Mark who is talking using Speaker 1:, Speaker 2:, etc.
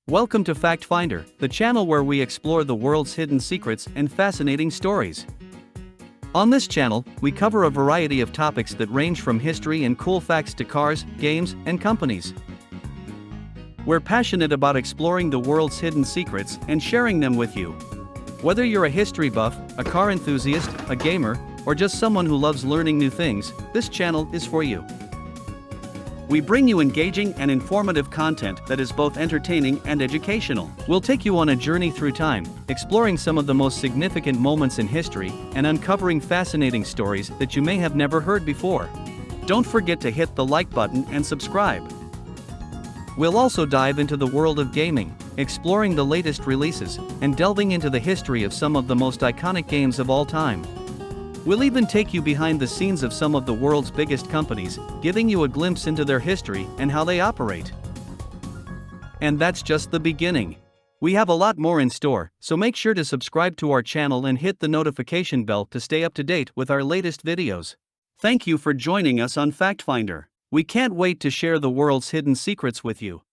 Speaker 1: Welcome to FactFinder, the channel where we explore the world's hidden secrets and fascinating stories. On this channel, we cover a variety of topics that range from history and cool facts to cars, games, and companies. We're passionate about exploring the world's hidden secrets and sharing them with you. Whether you're a history buff, a car enthusiast, a gamer, or just someone who loves learning new things, this channel is for you. We bring you engaging and informative content that is both entertaining and educational. We'll take you on a journey through time, exploring some of the most significant moments in history and uncovering fascinating stories that you may have never heard before. Don't forget to hit the like button and subscribe. We'll also dive into the world of gaming, exploring the latest releases and delving into the history of some of the most iconic games of all time. We'll even take you behind the scenes of some of the world's biggest companies, giving you a glimpse into their history and how they operate. And that's just the beginning. We have a lot more in store, so make sure to subscribe to our channel and hit the notification bell to stay up to date with our latest videos. Thank you for joining us on FactFinder. We can't wait to share the world's hidden secrets with you.